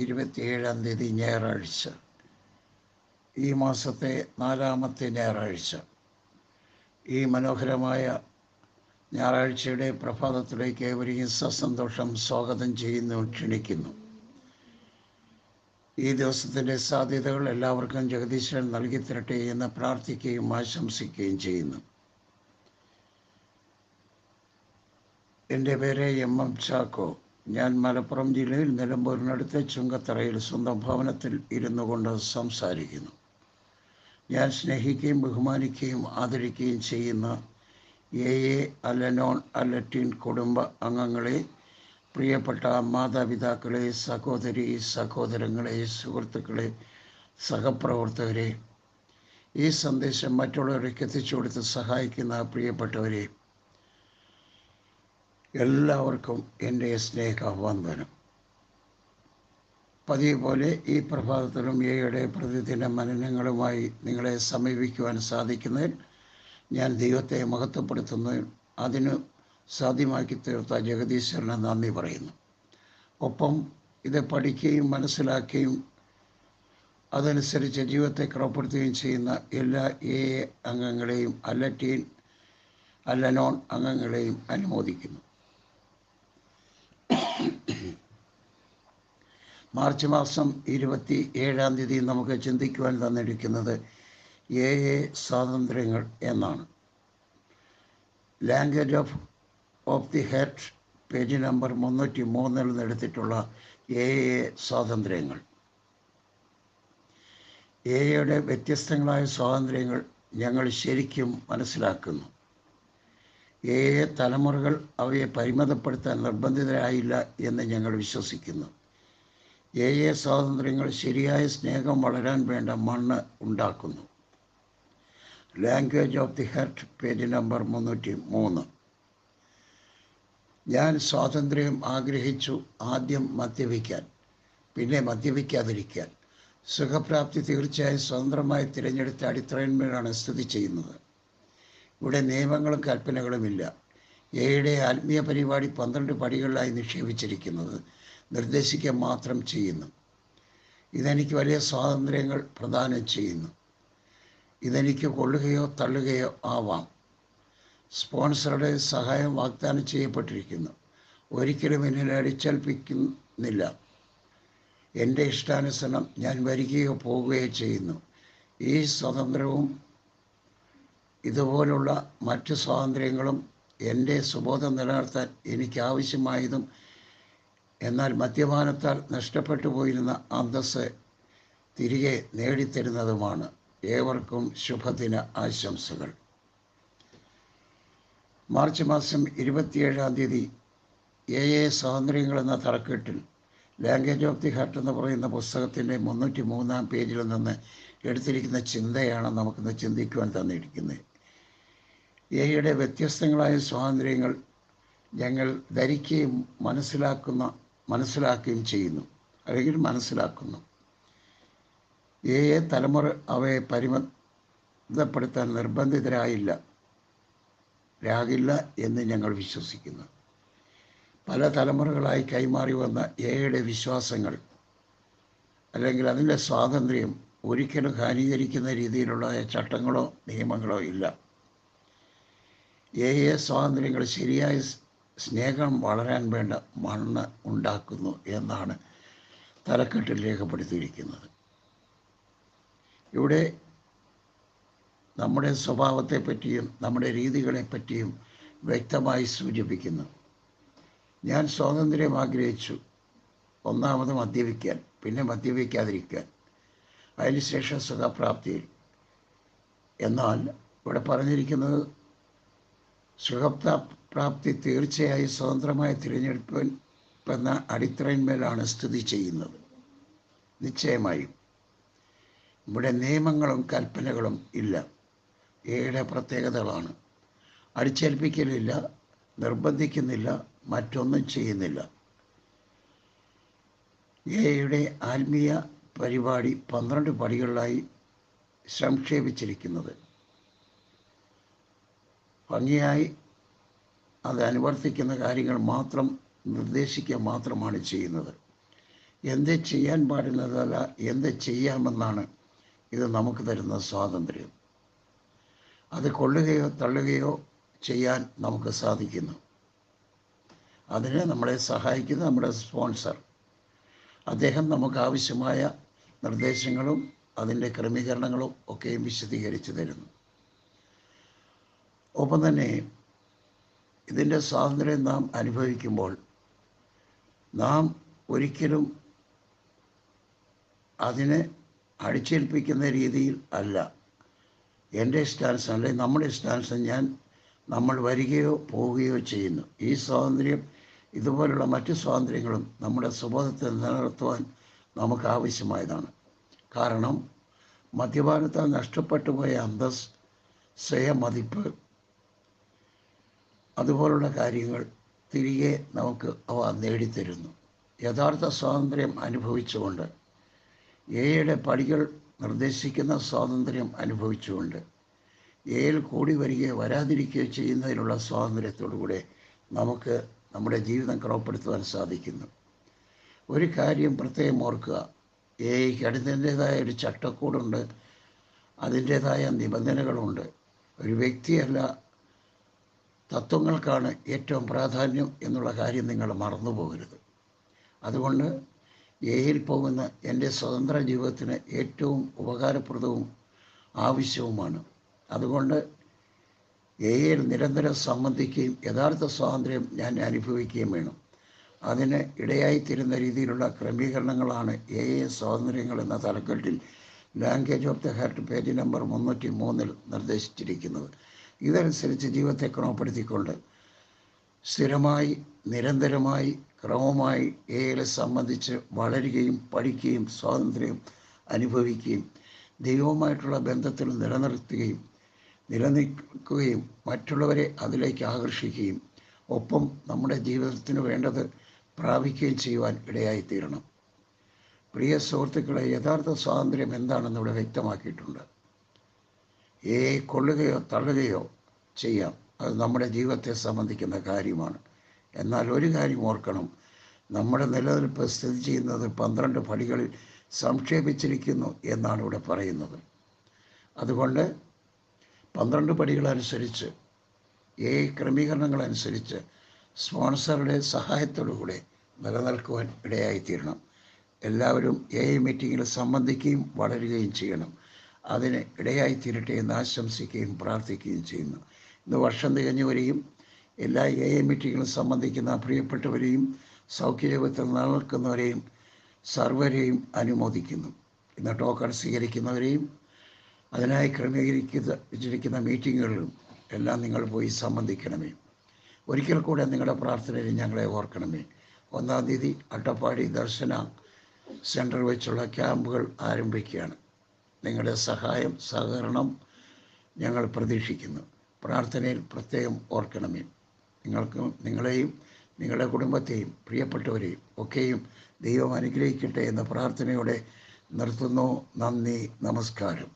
27 ഞായറാഴ്ച, ഈ മാസത്തെ 4-ാമത്തെ ഞായറാഴ്ച. ഈ മനോഹരമായ ഞായറാഴ്ചയുടെ പ്രഭാതത്തിലേക്ക് ഏവരെയും സസന്തോഷം സ്വാഗതം ചെയ്യുന്നു, ക്ഷണിക്കുന്നു. ഈ ദിവസത്തിൻ്റെ സാധ്യതകൾ എല്ലാവർക്കും ജഗദീശ്വരൻ നൽകി തരട്ടെ എന്ന് പ്രാർത്ഥിക്കുകയും ആശംസിക്കുകയും ചെയ്യുന്നു. എൻ്റെ പേര് M.M. ചാക്കോ. ഞാൻ മലപ്പുറം ജില്ലയിൽ നിലമ്പൂരിനടുത്ത് ചുങ്കത്തറയിൽ സ്വന്തം ഭവനത്തിൽ ഇരുന്നു കൊണ്ട് സംസാരിക്കുന്നു. ഞാൻ സ്നേഹിക്കുകയും ബഹുമാനിക്കുകയും ആദരിക്കുകയും ചെയ്യുന്ന AA അലനോൺ അലറ്റീൻ കുടുംബ അംഗങ്ങളെ, പ്രിയപ്പെട്ട മാതാപിതാക്കളെ, സഹോദരി സഹോദരങ്ങളെ, സുഹൃത്തുക്കളെ, സഹപ്രവർത്തകരെ, ഈ സന്ദേശം മറ്റുള്ളവർക്ക് എത്തിച്ചു കൊടുത്ത് സഹായിക്കുന്ന പ്രിയപ്പെട്ടവരെ, എല്ലാവർക്കും എൻ്റെ സ്നേഹവന്ദനം. പതിവ് പോലെ ഈ പ്രഭാതത്തിലും എയുടെ പ്രതിദിന മനനങ്ങളുമായി നിങ്ങളെ സമീപിക്കുവാൻ സാധിക്കുന്നതിൽ ഞാൻ ദൈവത്തെ മഹത്വപ്പെടുത്തുന്നു. അതിന് സാധ്യമാക്കി തീർത്ത ജഗദീശ്വരന് നന്ദി പറയുന്നു. ഒപ്പം ഇത് പഠിക്കുകയും മനസ്സിലാക്കുകയും അതനുസരിച്ച് ജീവിതത്തെ ക്രമപ്പെടുത്തുകയും ചെയ്യുന്ന എല്ലാ AA അംഗങ്ങളെയും അലറ്റീൻ അലനോൺ അംഗങ്ങളെയും അനുമോദിക്കുന്നു. മാർച്ച് മാസം 27 നമുക്ക് ചിന്തിക്കുവാൻ തന്നിരിക്കുന്നത് AA സ്വാതന്ത്ര്യങ്ങൾ എന്നാണ്. Language of the heart, page number 303 എടുത്തിട്ടുള്ള AA സ്വാതന്ത്ര്യങ്ങൾ. AAയുടെ വ്യത്യസ്തങ്ങളായ സ്വാതന്ത്ര്യങ്ങൾ ഞങ്ങൾ ശരിക്കും മനസ്സിലാക്കുന്നു. AA തലമുറകൾ അവയെ പരിമിതപ്പെടുത്താൻ നിർബന്ധിതരായില്ല എന്ന് ഞങ്ങൾ വിശ്വസിക്കുന്നു. AA സ്വാതന്ത്ര്യങ്ങൾ ശരിയായ സ്നേഹം വളരാൻ വേണ്ട മണ്ണ് ഉണ്ടാക്കുന്നു. Language of the heart, page number 303. ഞാൻ സ്വാതന്ത്ര്യം ആഗ്രഹിച്ചു, ആദ്യം മദ്യപിക്കാൻ, പിന്നെ മദ്യപിക്കാതിരിക്കാൻ. സുഖപ്രാപ്തി തീർച്ചയായും സ്വതന്ത്രമായി തിരഞ്ഞെടുത്ത അടിത്തറയിന്മേലാണ് സ്ഥിതി ചെയ്യുന്നത്. ഇവിടെ നിയമങ്ങളും കൽപ്പനകളുമില്ല. AAയുടെ ആത്മീയ പരിപാടി 12 പടികളിലായി നിക്ഷേപിച്ചിരിക്കുന്നത് നിർദ്ദേശിക്കുക മാത്രം ചെയ്യുന്നു. ഇതെനിക്ക് വലിയ സ്വാതന്ത്ര്യങ്ങൾ പ്രദാനം ചെയ്യുന്നു. ഇതെനിക്ക് കൊള്ളുകയോ തള്ളുകയോ ആവാം. സ്പോൺസറുടെ സഹായം വാഗ്ദാനം ചെയ്യപ്പെട്ടിരിക്കുന്നു. ഒരിക്കലും എന്നെ അടിച്ചേൽപ്പിക്കുന്നില്ല. എൻ്റെ ഇഷ്ടാനുസരണം ഞാൻ വരികയോ പോകുകയോ ചെയ്യുന്നു. ഈ സ്വാതന്ത്ര്യവും ഇതുപോലുള്ള മറ്റ് സ്വാതന്ത്ര്യങ്ങളും എൻ്റെ സുബോധം നിലനിർത്താൻ എനിക്ക് ആവശ്യമായതും എന്നാൽ മദ്യപാനത്താൽ നഷ്ടപ്പെട്ടു പോയിരുന്ന അന്തസ്സ് തിരികെ നേടിത്തരുന്നതുമാണ്. ഏവർക്കും ശുഭദിന ആശംസകൾ. മാർച്ച് മാസം 27 AA സ്വാതന്ത്ര്യങ്ങൾ എന്ന തലക്കെട്ടിൽ ലാംഗ്വേജ് ഓഫ് ദി ഹാർട്ട് എന്ന് പറയുന്ന പുസ്തകത്തിൻ്റെ 303 പേജിൽ നിന്ന് എടുത്തിരിക്കുന്ന ചിന്തയാണ് നമുക്കിന്ന് ചിന്തിക്കുവാൻ തന്നിരിക്കുന്നത്. AAയുടെ വ്യത്യസ്തങ്ങളായ സ്വാതന്ത്ര്യങ്ങൾ ഞങ്ങൾ ധരിക്കുകയും മനസ്സിലാക്കുകയും ചെയ്യുന്നു, അല്ലെങ്കിൽ മനസ്സിലാക്കുന്നു. AA തലമുറ അവയെ പരിമിതപ്പെടുത്താൻ നിർബന്ധിതരാകില്ല എന്ന് ഞങ്ങൾ വിശ്വസിക്കുന്നു. പല തലമുറകളായി കൈമാറി വന്ന AAയുടെ വിശ്വാസങ്ങൾ അല്ലെങ്കിൽ അതിൻ്റെ സ്വാതന്ത്ര്യം ഒരിക്കലും ഹാനികരിക്കുന്ന രീതിയിലുള്ള ചട്ടങ്ങളോ നിയമങ്ങളോ ഇല്ല. AA സ്വാതന്ത്ര്യങ്ങൾ ശരിയായ സ്നേഹം വളരാൻ വേണ്ട മണ്ണ് ഉണ്ടാക്കുന്നു എന്നാണ് തലക്കെട്ടിൽ രേഖപ്പെടുത്തിയിരിക്കുന്നത്. ഇവിടെ നമ്മുടെ സ്വഭാവത്തെപ്പറ്റിയും നമ്മുടെ രീതികളെപ്പറ്റിയും വ്യക്തമായി സൂചിപ്പിക്കുന്നു. ഞാൻ സ്വാതന്ത്ര്യം ആഗ്രഹിച്ചു, ഒന്നാമത് മദ്യപിക്കാൻ, പിന്നെ മദ്യപിക്കാതിരിക്കാൻ, അതിനുശേഷം സുഖപ്രാപ്തിയിൽ. എന്നാൽ ഇവിടെ പറഞ്ഞിരിക്കുന്നത് സുഖപ്രാപ്തി തീർച്ചയായും സ്വതന്ത്രമായ തിരഞ്ഞെടുപ്പ് എന്ന അടിത്തറയിന്മേലാണ് സ്ഥിതി ചെയ്യുന്നത്. നിശ്ചയമായും ഇവിടെ നിയമങ്ങളും കൽപ്പനകളും ഇല്ല. AAയുടെ പ്രത്യേകതകളാണ്. അടിച്ചേൽപ്പിക്കലില്ല, നിർബന്ധിക്കുന്നില്ല, മറ്റൊന്നും ചെയ്യുന്നില്ല. AAയുടെ ആത്മീയ പരിപാടി 12 പടികളിലായി സംക്ഷേപിച്ചിരിക്കുന്നത്. ഭംഗിയായി അത് അനുവർത്തിക്കുന്ന കാര്യങ്ങൾ മാത്രം നിർദ്ദേശിക്കുക മാത്രമാണ് ചെയ്യുന്നത്. എന്ത് ചെയ്യാൻ പാടുന്നതല്ല, എന്ത് ചെയ്യാമെന്നാണ് ഇത് നമുക്ക് തരുന്ന സ്വാതന്ത്ര്യം. അത് കൊള്ളുകയോ തള്ളുകയോ ചെയ്യാൻ നമുക്ക് സാധിക്കുന്നു. അതിന് നമ്മളെ സഹായിക്കുന്ന നമ്മുടെ സ്പോൺസർ. അദ്ദേഹം നമുക്ക് ആവശ്യമായ നിർദ്ദേശങ്ങളും അതിൻ്റെ ക്രമീകരണങ്ങളും ഒക്കെയും വിശദീകരിച്ചു തരുന്നു. ഒപ്പം തന്നെ ഇതിൻ്റെ സ്വാതന്ത്ര്യം നാം അനുഭവിക്കുമ്പോൾ നാം ഒരിക്കലും അതിനെ അടിച്ചേൽപ്പിക്കുന്ന രീതിയിൽ അല്ല. എൻ്റെ സ്റ്റാൻസ് അല്ലെങ്കിൽ നമ്മുടെ സ്റ്റാൻസ് നമ്മൾ വരികയോ പോവുകയോ ചെയ്യുന്നു. ഈ സ്വാതന്ത്ര്യം ഇതുപോലുള്ള മറ്റു സ്വാതന്ത്ര്യങ്ങളും നമ്മുടെ സ്വബോധത്തിൽ നിലനിർത്തുവാൻ നമുക്ക് ആവശ്യമായതാണ്. കാരണം മദ്യപാനത്താൽ നഷ്ടപ്പെട്ടു പോയ അന്തസ്, സ്വയമതിപ്പ്, അതുപോലുള്ള കാര്യങ്ങൾ തിരികെ നമുക്ക് അവ നേടിത്തരുന്നു. യഥാർത്ഥ സ്വാതന്ത്ര്യം അനുഭവിച്ചുകൊണ്ട്, എയുടെ പടികൾ നിർദ്ദേശിക്കുന്ന സ്വാതന്ത്ര്യം അനുഭവിച്ചുകൊണ്ട്, എയിൽ കൂടി വരികയോ വരാതിരിക്കുകയോ ചെയ്യുന്നതിനുള്ള സ്വാതന്ത്ര്യത്തോടുകൂടെ നമുക്ക് നമ്മുടെ ജീവിതം ക്രമപ്പെടുത്തുവാൻ സാധിക്കുന്നു. ഒരു കാര്യം പ്രത്യേകം ഓർക്കുക, എയ്ക്ക് അതിൻ്റേതായ ഒരു ചട്ടക്കൂടുണ്ട്, അതിൻ്റേതായ നിബന്ധനകളുണ്ട്. ഒരു വ്യക്തിയല്ല, തത്വങ്ങൾക്കാണ് ഏറ്റവും പ്രാധാന്യം എന്നുള്ള കാര്യം നിങ്ങൾ മറന്നു പോകരുത്. അതുകൊണ്ട് എയിൽ പോകുന്ന എൻ്റെ സ്വതന്ത്ര ജീവിതത്തിന് ഏറ്റവും ഉപകാരപ്രദവും ആവശ്യവുമാണ്. അതുകൊണ്ട് എയിൽ നിരന്തരം സംബന്ധിക്കുകയും യഥാർത്ഥ സ്വാതന്ത്ര്യം ഞാൻ അനുഭവിക്കുകയും വേണം. അതിന് ഇടയായിത്തീരുന്ന രീതിയിലുള്ള ക്രമീകരണങ്ങളാണ് സ്വാതന്ത്ര്യങ്ങൾ എന്ന തലക്കെട്ടിൽ language of the heart page number 303 നിർദ്ദേശിച്ചിരിക്കുന്നത്. ഇതനുസരിച്ച് ജീവിതത്തെ ക്രമപ്പെടുത്തിക്കൊണ്ട് സ്ഥിരമായി, നിരന്തരമായി, ക്രമമായി എയെ സംബന്ധിച്ച് വളരുകയും പഠിക്കുകയും സ്വാതന്ത്ര്യം അനുഭവിക്കുകയും ദൈവവുമായിട്ടുള്ള ബന്ധത്തിൽ നിലനിൽക്കുകയും മറ്റുള്ളവരെ അതിലേക്ക് ആകർഷിക്കുകയും ഒപ്പം നമ്മുടെ ജീവിതത്തിന് വേണ്ടത് പ്രാപിക്കുകയും ചെയ്യുവാൻ ഇടയായിത്തീരണം. പ്രിയ സുഹൃത്തുക്കളെ, യഥാർത്ഥ സ്വാതന്ത്ര്യം എന്താണെന്ന് ഇവിടെ വ്യക്തമാക്കിയിട്ടുണ്ട്. കൊള്ളുകയോ തള്ളുകയോ ചെയ്യാം, അത് നമ്മുടെ ജീവിതത്തെ സംബന്ധിക്കുന്ന കാര്യമാണ്. എന്നാൽ ഒരു കാര്യം ഓർക്കണം, നമ്മുടെ നിലനിൽപ്പ് സ്ഥിതി ചെയ്യുന്നത് 12 പടികളിൽ സംക്ഷേപിച്ചിരിക്കുന്നു എന്നാണ് ഇവിടെ പറയുന്നത്. അതുകൊണ്ട് 12 പടികളനുസരിച്ച്, ക്രമീകരണങ്ങളനുസരിച്ച് സ്പോൺസറുടെ സഹായത്തോടുകൂടെ നിലനിൽക്കുവാൻ ഇടയായിത്തീരണം. എല്ലാവരും മീറ്റിങ്ങിൽ സംബന്ധിക്കുകയും വളരുകയും ചെയ്യണം. അതിന് ഇടയായിത്തീരട്ടെ എന്ന് ആശംസിക്കുകയും പ്രാർത്ഥിക്കുകയും ചെയ്യുന്നു. ഇന്ന് വർഷം തികഞ്ഞവരെയും എല്ലാ മീറ്റിങ്ങിലും സംബന്ധിക്കുന്ന പ്രിയപ്പെട്ടവരെയും സൗഖ്യജീവിതത്തിൽ നിലനിൽക്കുന്നവരെയും സർവരെയും അനുമോദിക്കുന്നു. ഇന്ന് ടോക്കൺ സ്വീകരിക്കുന്നവരെയും അതിനായി ക്രമീകരിച്ചിരിക്കുന്ന മീറ്റിങ്ങുകളിലും എല്ലാം നിങ്ങൾ പോയി സംബന്ധിക്കണമേ. ഒരിക്കൽ കൂടെ നിങ്ങളുടെ പ്രാർത്ഥനയിൽ ഞങ്ങളെ ഓർക്കണമേ. 1-ാം തീയതി അട്ടപ്പാടി ദർശന സെൻറ്റർ വെച്ചുള്ള ക്യാമ്പുകൾ ആരംഭിക്കുകയാണ്. നിങ്ങളുടെ സഹായം, സഹകരണം ഞങ്ങൾ പ്രതീക്ഷിക്കുന്നു. പ്രാർത്ഥനയിൽ പ്രത്യേകം ഓർക്കണമേ. നിങ്ങളെയും നിങ്ങളുടെ കുടുംബത്തെയും പ്രിയപ്പെട്ടവരെയും ഒക്കെയും ദൈവം അനുഗ്രഹിക്കട്ടെ എന്ന പ്രാർത്ഥനയോടെ നിർത്തുന്നു. നന്ദി, നമസ്കാരം.